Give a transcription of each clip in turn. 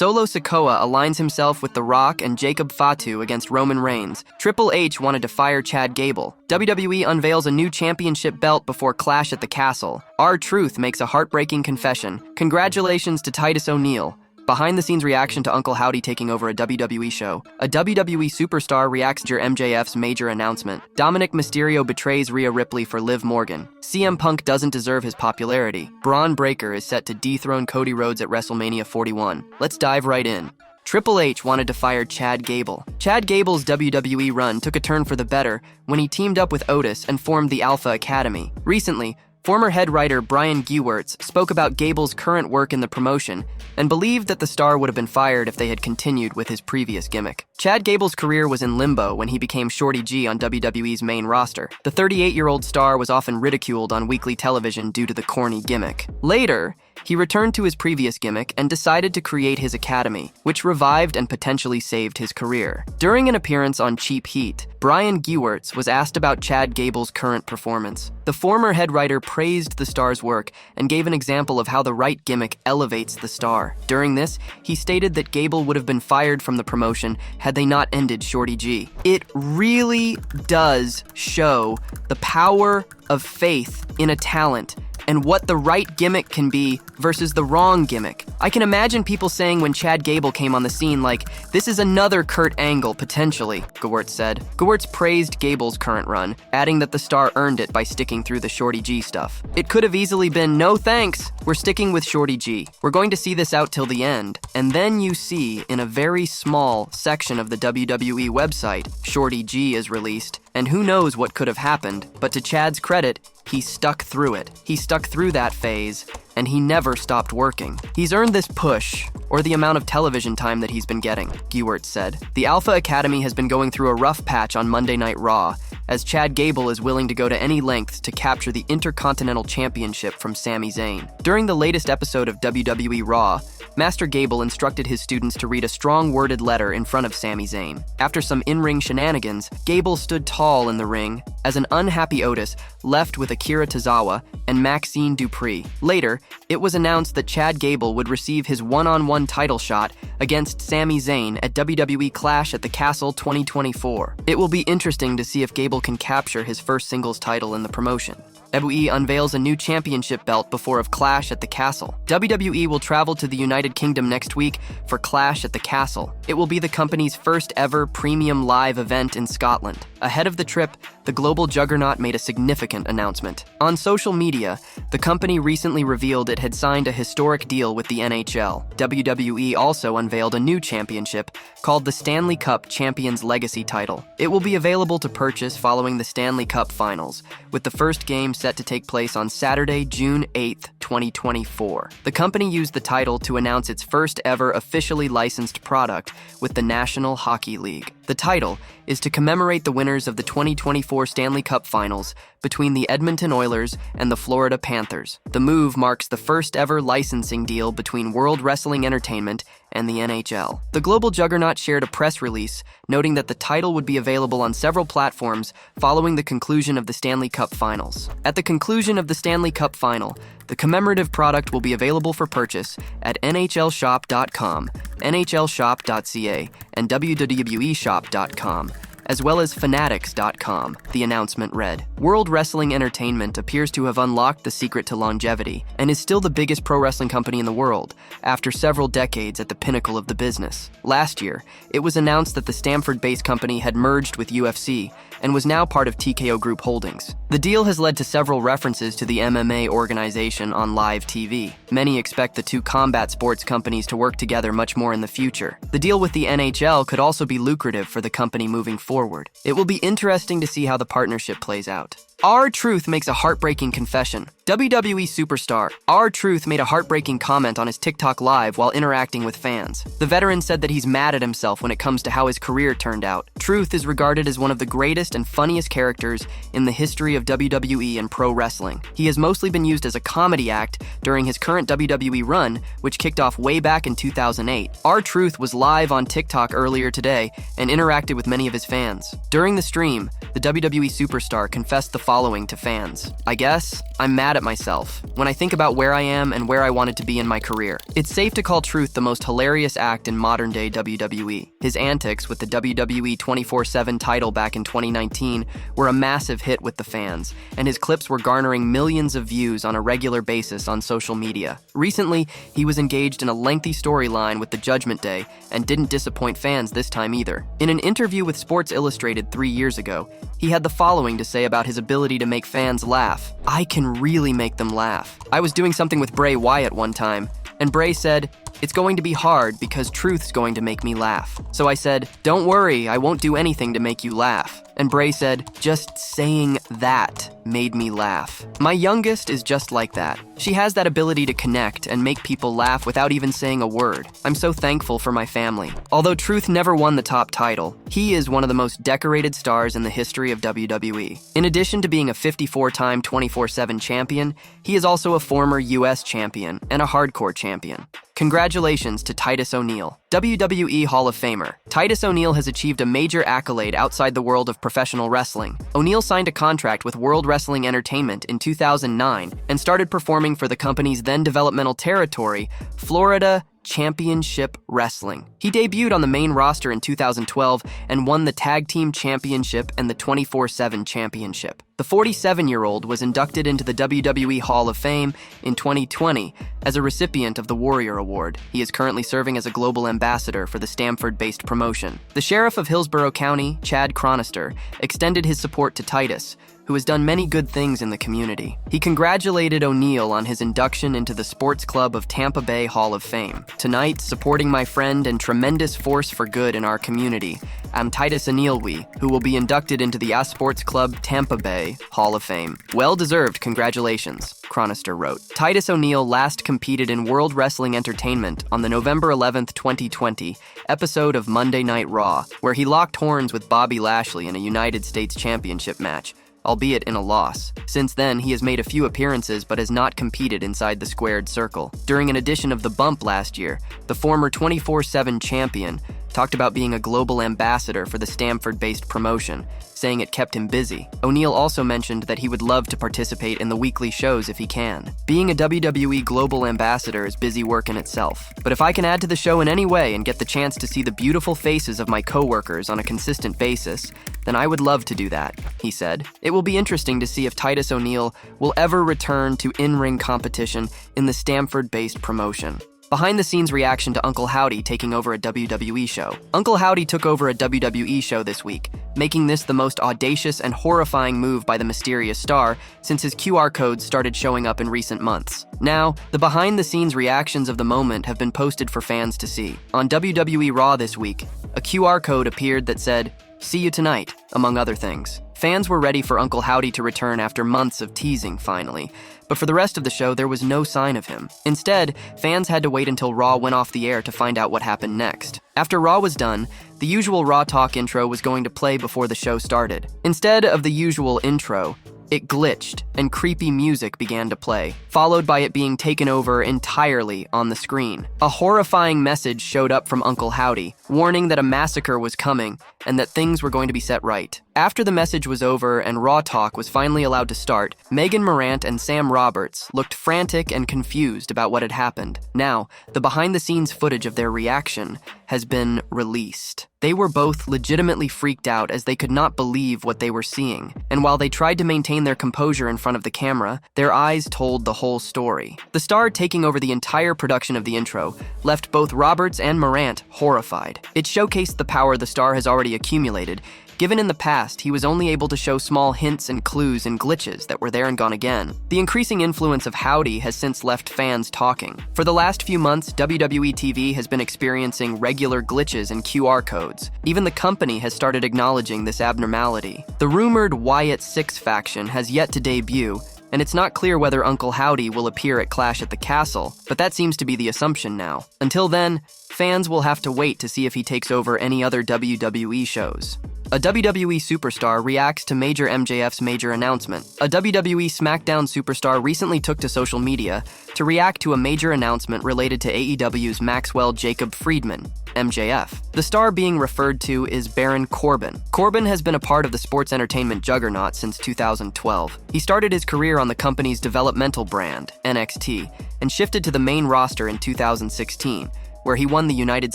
Solo Sikoa aligns himself with The Rock and Jacob Fatu against Roman Reigns. Triple H wanted to fire Chad Gable. WWE unveils a new championship belt before Clash at the Castle. R-Truth makes a heartbreaking confession. Congratulations to Titus O'Neil. Behind-the-scenes reaction to Uncle Howdy taking over a WWE show. A WWE superstar reacts to MJF's major announcement. Dominik Mysterio betrays Rhea Ripley for Liv Morgan. CM Punk doesn't deserve his popularity. Bron Breakker is set to dethrone Cody Rhodes at WrestleMania 41. Let's dive right in. Triple H wanted to fire Chad Gable. Chad Gable's WWE run took a turn for the better when he teamed up with Otis and formed the Alpha Academy. Recently, former head writer Brian Gewirtz spoke about Gable's current work in the promotion and believed that the star would have been fired if they had continued with his previous gimmick. Chad Gable's career was in limbo when he became Shorty G on WWE's main roster. The 38-year-old star was often ridiculed on weekly television due to the corny gimmick. Later, he returned to his previous gimmick and decided to create his academy, which revived and potentially saved his career. During an appearance on Cheap Heat, Brian Gewirtz was asked about Chad Gable's current performance. The former head writer praised the star's work and gave an example of how the right gimmick elevates the star. During this, he stated that Gable would have been fired from the promotion had they not ended Shorty G. It really does show the power of faith in a talent and what the right gimmick can be versus the wrong gimmick. I can imagine people saying when Chad Gable came on the scene like, "This is another Kurt Angle, potentially," Gewirtz said. Gewirtz praised Gable's current run, adding that the star earned it by sticking through the Shorty G stuff. It could have easily been, "No thanks, we're sticking with Shorty G. We're going to see this out till the end." And then you see, in a very small section of the WWE website, Shorty G is released, and who knows what could have happened, but to Chad's credit, he stuck through it. He stuck through that phase, and he never stopped working. He's earned this push, or the amount of television time that he's been getting, Gewirtz said. The Alpha Academy has been going through a rough patch on Monday Night Raw, as Chad Gable is willing to go to any lengths to capture the Intercontinental Championship from Sami Zayn. During the latest episode of WWE Raw, Master Gable instructed his students to read a strong-worded letter in front of Sami Zayn. After some in-ring shenanigans, Gable stood tall in the ring as an unhappy Otis left with Akira Tozawa and Maxine Dupree. Later, it was announced that Chad Gable would receive his one-on-one title shot against Sami Zayn at WWE Clash at the Castle 2024. It will be interesting to see if Gable can capture his first singles title in the promotion. WWE unveils a new championship belt before of Clash at the Castle. WWE will travel to the United Kingdom next week for Clash at the Castle. It will be the company's first ever premium live event in Scotland. Ahead of the trip, the global juggernaut made a significant announcement. On social media, the company recently revealed it had signed a historic deal with the NHL. WWE also unveiled a new championship called the Stanley Cup Champions Legacy title. It will be available to purchase following the Stanley Cup Finals, with the first game set to take place on Saturday, June 8th, 2024. The company used the title to announce its first ever officially licensed product with the National Hockey League. The title is to commemorate the winners of the 2024 Stanley Cup Finals between the Edmonton Oilers and the Florida Panthers. The move marks the first ever licensing deal between World Wrestling Entertainment and the NHL. The global juggernaut shared a press release noting that the title would be available on several platforms following the conclusion of the Stanley Cup Finals. At the conclusion of the Stanley Cup Final, the commemorative product will be available for purchase at NHLShop.com, NHLShop.ca, and WWEShop.com, as well as Fanatics.com, the announcement read. World Wrestling Entertainment appears to have unlocked the secret to longevity and is still the biggest pro wrestling company in the world, after several decades at the pinnacle of the business. Last year, it was announced that the Stamford-based company had merged with UFC and was now part of TKO Group Holdings. The deal has led to several references to the MMA organization on live TV. Many expect the two combat sports companies to work together much more in the future. The deal with the NHL could also be lucrative for the company moving forward. It will be interesting to see how the partnership plays out. R-Truth makes a heartbreaking confession. WWE superstar R-Truth made a heartbreaking comment on his TikTok live while interacting with fans. The veteran said that he's mad at himself when it comes to how his career turned out. Truth is regarded as one of the greatest and funniest characters in the history of WWE and pro wrestling. He has mostly been used as a comedy act during his current WWE run, which kicked off way back in 2008. R-Truth was live on TikTok earlier today and interacted with many of his fans. During the stream, the WWE superstar confessed the following to fans. I guess I'm mad at myself when I think about where I am and where I wanted to be in my career. It's safe to call Truth the most hilarious act in modern-day WWE. His antics with the WWE 24/7 title back in 2019 were a massive hit with the fans, and his clips were garnering millions of views on a regular basis on social media. Recently, he was engaged in a lengthy storyline with the Judgment Day and didn't disappoint fans this time either. In an interview with Sports Illustrated 3 years ago, he had the following to say about his ability to make fans laugh. "I can really make them laugh. I was doing something with Bray Wyatt one time, and Bray said, 'It's going to be hard because Truth's going to make me laugh.' So I said, 'Don't worry, I won't do anything to make you laugh.' And Bray said, 'Just saying that made me laugh.' My youngest is just like that. She has that ability to connect and make people laugh without even saying a word. I'm so thankful for my family. Although Truth never won the top title, he is one of the most decorated stars in the history of WWE. In addition to being a 54-time 24/7 champion, he is also a former US champion and a hardcore champion. Congratulations to Titus O'Neil, WWE Hall of Famer. Titus O'Neil has achieved a major accolade outside the world of professional wrestling. O'Neil signed a contract with World Wrestling Entertainment in 2009 and started performing for the company's then developmental territory, Florida Championship Wrestling. He debuted on the main roster in 2012 and won the Tag Team Championship and the 24/7 Championship. The 47-year-old was inducted into the WWE Hall of Fame in 2020 as a recipient of the Warrior Award. He is currently serving as a global ambassador for the Stamford-based promotion. The Sheriff of Hillsborough County, Chad Cronister, extended his support to Titus, who has done many good things in the community. He congratulated O'Neil on his induction into the Sports Club of Tampa Bay Hall of Fame. "Tonight, supporting my friend and tremendous force for good in our community, I'm Titus O'Neil, who will be inducted into the Sports Club Tampa Bay Hall of Fame. Well-deserved congratulations," Cronister wrote. Titus O'Neil last competed in World Wrestling Entertainment on the November 11th, 2020 episode of Monday Night Raw, where he locked horns with Bobby Lashley in a United States Championship match, albeit in a loss. Since then, he has made a few appearances but has not competed inside the squared circle. During an edition of The Bump last year, the former 24/7 champion talked about being a global ambassador for the Stamford-based promotion, saying it kept him busy. O'Neil also mentioned that he would love to participate in the weekly shows if he can. "Being a WWE global ambassador is busy work in itself, but if I can add to the show in any way and get the chance to see the beautiful faces of my coworkers on a consistent basis, then I would love to do that," he said. It will be interesting to see if Titus O'Neil will ever return to in-ring competition in the Stamford-based promotion. Behind-the-scenes reaction to Uncle Howdy taking over a WWE show. Uncle Howdy took over a WWE show this week, making this the most audacious and horrifying move by the mysterious star since his QR codes started showing up in recent months. Now, the behind-the-scenes reactions of the moment have been posted for fans to see. On WWE Raw this week, a QR code appeared that said, "See you tonight," among other things. Fans were ready for Uncle Howdy to return after months of teasing, finally. But for the rest of the show, there was no sign of him. Instead, fans had to wait until Raw went off the air to find out what happened next. After Raw was done, the usual Raw Talk intro was going to play before the show started. Instead of the usual intro, it glitched, and creepy music began to play, followed by it being taken over entirely on the screen. A horrifying message showed up from Uncle Howdy, warning that a massacre was coming and that things were going to be set right. After the message was over and Raw Talk was finally allowed to start, Megan Morant and Sam Roberts looked frantic and confused about what had happened. Now, the behind-the-scenes footage of their reaction has been released. They were both legitimately freaked out as they could not believe what they were seeing, and while they tried to maintain their composure in front of the camera, their eyes told the whole story. The star taking over the entire production of the intro left both Roberts and Morant horrified. It showcased the power the star has already accumulated, given in the past he was only able to show small hints and clues and glitches that were there and gone again. The increasing influence of Howdy has since left fans talking. For the last few months, WWE TV has been experiencing regular glitches and QR codes. Even the company has started acknowledging this abnormality. The rumored Wyatt 6 faction has yet to debut, and it's not clear whether Uncle Howdy will appear at Clash at the Castle, but that seems to be the assumption now. Until then, fans will have to wait to see if he takes over any other WWE shows. A WWE superstar reacts to major MJF's major announcement. A WWE SmackDown superstar recently took to social media to react to a major announcement related to AEW's Maxwell Jacob Friedman, MJF. The star being referred to is Baron Corbin. Corbin has been a part of the sports entertainment juggernaut since 2012. He started his career on the company's developmental brand, NXT, and shifted to the main roster in 2016, where he won the United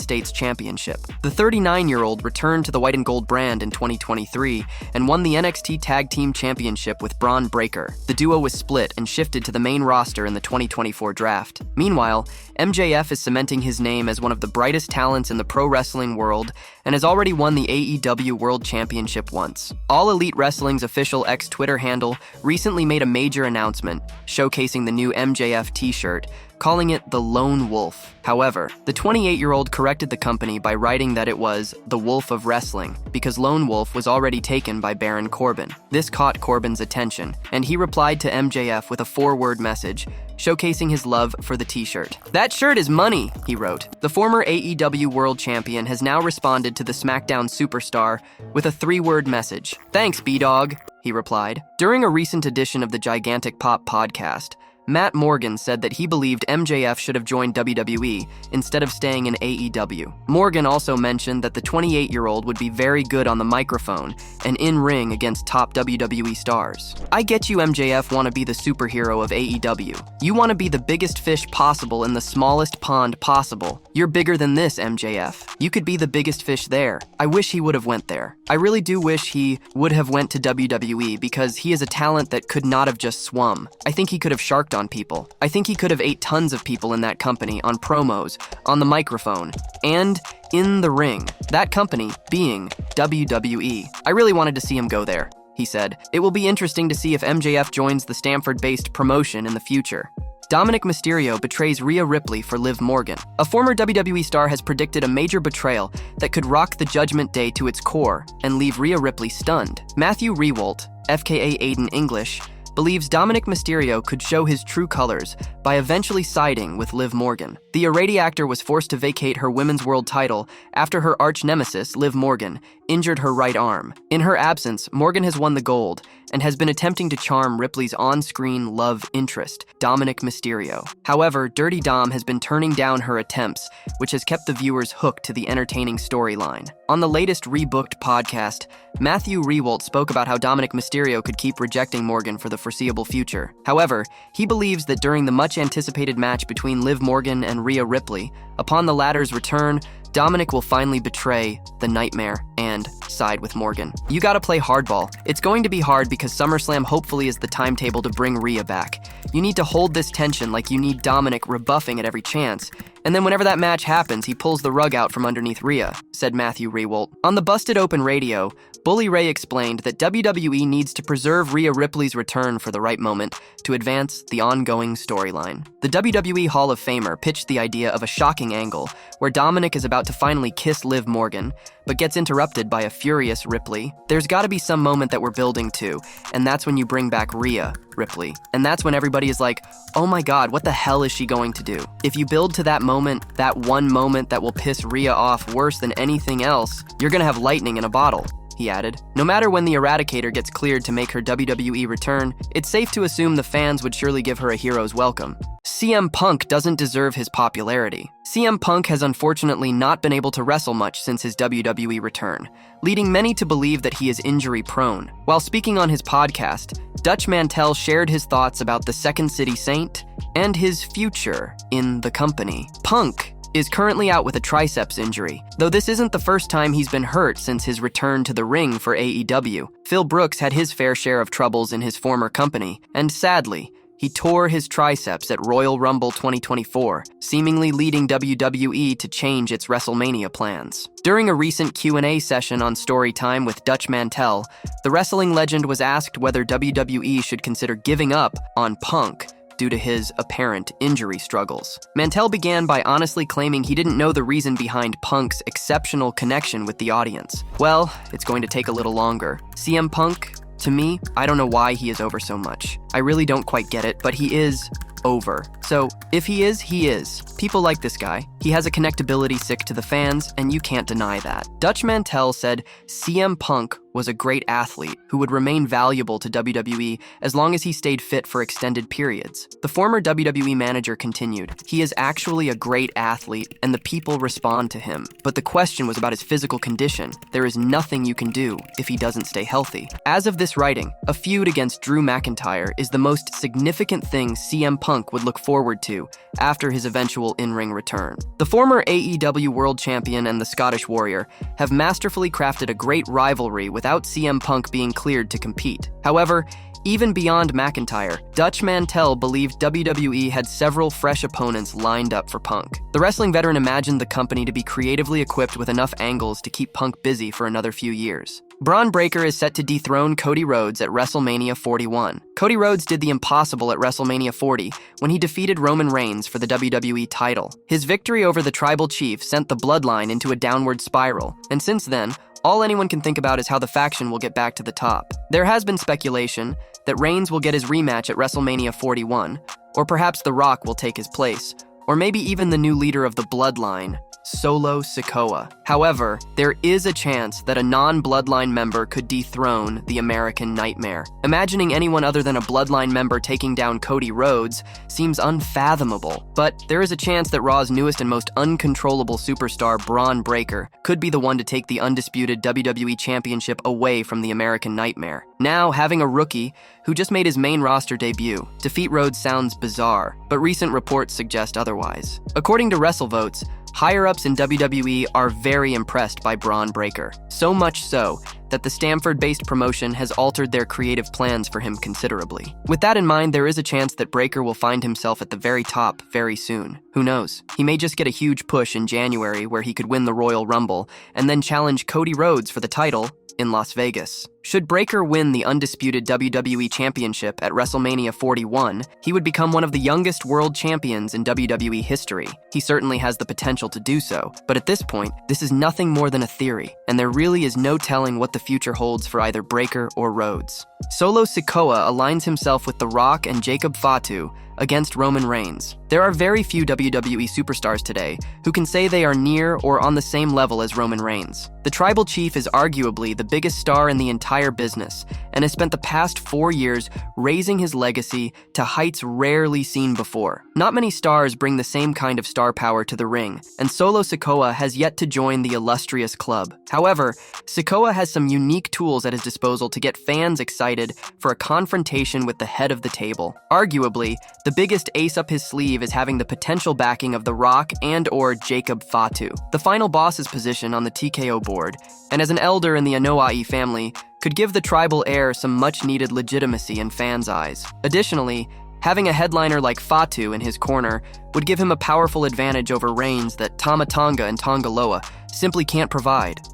States Championship. The 39-year-old returned to the white and gold brand in 2023 and won the NXT Tag Team Championship with Braun Breaker. The duo was split and shifted to the main roster in the 2024 draft. Meanwhile, MJF is cementing his name as one of the brightest talents in the pro wrestling world and has already won the AEW World Championship once. All Elite Wrestling's official X Twitter handle recently made a major announcement showcasing the new MJF t-shirt, calling it the Lone Wolf. However, the 28-year-old corrected the company by writing that it was the Wolf of Wrestling because Lone Wolf was already taken by Baron Corbin. This caught Corbin's attention, and he replied to MJF with a 4-word message showcasing his love for the t-shirt. "That shirt is money," he wrote. The former AEW World Champion has now responded to the SmackDown superstar with a 3-word message. "Thanks, B-Dog," he replied. During a recent edition of the Gigantic Pop podcast, Matt Morgan said that he believed MJF should have joined WWE instead of staying in AEW. Morgan also mentioned that the 28-year-old would be very good on the microphone and in-ring against top WWE stars. "I get you, MJF want to be the superhero of AEW. You want to be the biggest fish possible in the smallest pond possible. You're bigger than this, MJF. You could be the biggest fish there. I wish he would have went there. I really do wish he would have went to WWE because he is a talent that could not have just swum. I think he could have sharked on people. I think he could have ate tons of people in that company, on promos, on the microphone, and in the ring. That company being WWE. I really wanted to see him go there," he said. "It will be interesting to see if MJF joins the Stamford-based promotion in the future." Dominik Mysterio betrays Rhea Ripley for Liv Morgan. A former WWE star has predicted a major betrayal that could rock the Judgment Day to its core and leave Rhea Ripley stunned. Matthew Rewalt, FKA Aiden English, believes Dominik Mysterio could show his true colors by eventually siding with Liv Morgan. The Irati actor was forced to vacate her Women's World title after her arch-nemesis, Liv Morgan, injured her right arm. In her absence, Morgan has won the gold and has been attempting to charm Ripley's on-screen love interest, Dominik Mysterio. However, Dirty Dom has been turning down her attempts, which has kept the viewers hooked to the entertaining storyline. On the latest Rebooked podcast, Matthew Rewalt spoke about how Dominik Mysterio could keep rejecting Morgan for the foreseeable future. However, he believes that during the much-anticipated match between Liv Morgan and Rhea Ripley, upon the latter's return, Dominik will finally betray the Nightmare and side with Morgan. "You gotta play hardball. It's going to be hard because SummerSlam hopefully is the timetable to bring Rhea back. You need to hold this tension like you need Dominik rebuffing at every chance. And then whenever that match happens, he pulls the rug out from underneath Rhea," said Matthew Rewalt. On the Busted Open Radio, Bully Ray explained that WWE needs to preserve Rhea Ripley's return for the right moment to advance the ongoing storyline. The WWE Hall of Famer pitched the idea of a shocking angle where Dominik is about to finally kiss Liv Morgan, but gets interrupted by a furious Ripley. "There's gotta be some moment that we're building to, and that's when you bring back Rhea Ripley. And that's when everybody is like, oh my god, what the hell is she going to do? If you build to that moment, that one moment that will piss Rhea off worse than anything else, you're gonna have lightning in a bottle," he added. No matter when the Eradicator gets cleared to make her WWE return, it's safe to assume the fans would surely give her a hero's welcome. CM Punk doesn't deserve his popularity. CM Punk has unfortunately not been able to wrestle much since his WWE return, leading many to believe that he is injury-prone. While speaking on his podcast, Dutch Mantell shared his thoughts about the Second City Saint and his future in the company. Punk is currently out with a triceps injury, though this isn't the first time he's been hurt since his return to the ring for AEW. Phil Brooks had his fair share of troubles in his former company, and sadly, he tore his triceps at Royal Rumble 2024, seemingly leading WWE to change its WrestleMania plans. During a recent Q&A session on Storytime with Dutch Mantell, the wrestling legend was asked whether WWE should consider giving up on Punk due to his apparent injury struggles. Mantell began by honestly claiming he didn't know the reason behind Punk's exceptional connection with the audience. Well, it's going to take a little longer. CM Punk, to me, I don't know why he is over so much. I really don't quite get it, but he is over. So, if he is, he is. People like this guy. He has a connectability sick to the fans, and you can't deny that. Dutch Mantel said CM Punk was a great athlete who would remain valuable to WWE as long as he stayed fit for extended periods. The former WWE manager continued, he is actually a great athlete and the people respond to him. But the question was about his physical condition. There is nothing you can do if he doesn't stay healthy. As of this writing, a feud against Drew McIntyre is the most significant thing CM Punk would look forward to after his eventual in-ring return. The former AEW World Champion and the Scottish Warrior have masterfully crafted a great rivalry without CM Punk being cleared to compete. However, even beyond McIntyre, Dutch Mantel believed WWE had several fresh opponents lined up for Punk. The wrestling veteran imagined the company to be creatively equipped with enough angles to keep Punk busy for another few years. Braun Breaker is set to dethrone Cody Rhodes at WrestleMania 41. Cody Rhodes did the impossible at WrestleMania 40 when he defeated Roman Reigns for the WWE title. His victory over the Tribal Chief sent the Bloodline into a downward spiral, and since then, all anyone can think about is how the faction will get back to the top. There has been speculation that Reigns will get his rematch at WrestleMania 41, or perhaps The Rock will take his place, or maybe even the new leader of the Bloodline, Solo Sikoa. However, there is a chance that a non-Bloodline member could dethrone the American Nightmare. Imagining anyone other than a Bloodline member taking down Cody Rhodes seems unfathomable, but there is a chance that Raw's newest and most uncontrollable superstar, Braun Breaker, could be the one to take the undisputed WWE Championship away from the American Nightmare. Now, having a rookie who just made his main roster debut defeat Rhodes sounds bizarre, but recent reports suggest otherwise. According to WrestleVotes, higher-ups in WWE are very impressed by Bron Breakker, so much so that the Stamford-based promotion has altered their creative plans for him considerably. With that in mind, there is a chance that Breakker will find himself at the very top very soon. Who knows? He may just get a huge push in January where he could win the Royal Rumble and then challenge Cody Rhodes for the title in Las Vegas. Should Breakker win the undisputed WWE Championship at WrestleMania 41, he would become one of the youngest world champions in WWE history. He certainly has the potential to do so, but at this point, this is nothing more than a theory, and there really is no telling what the future holds for either Breakker or Rhodes. Solo Sikoa aligns himself with The Rock and Jacob Fatu against Roman Reigns. There are very few WWE superstars today who can say they are near or on the same level as Roman Reigns. The Tribal Chief is arguably the biggest star in the entire business and has spent the past 4 years raising his legacy to heights rarely seen before. Not many stars bring the same kind of star power to the ring, and Solo Sikoa has yet to join the illustrious club. However, Sikoa has some unique tools at his disposal to get fans excited for a confrontation with the head of the table. Arguably, the biggest ace up his sleeve is having the potential backing of The Rock and/or Jacob Fatu, the final boss's position on the TKO board, and as an elder in the Anoa'i family, could give the tribal heir some much-needed legitimacy in fans' eyes. Additionally, having a headliner like Fatu in his corner would give him a powerful advantage over Reigns that Tama Tonga and Tongaloa simply can't provide.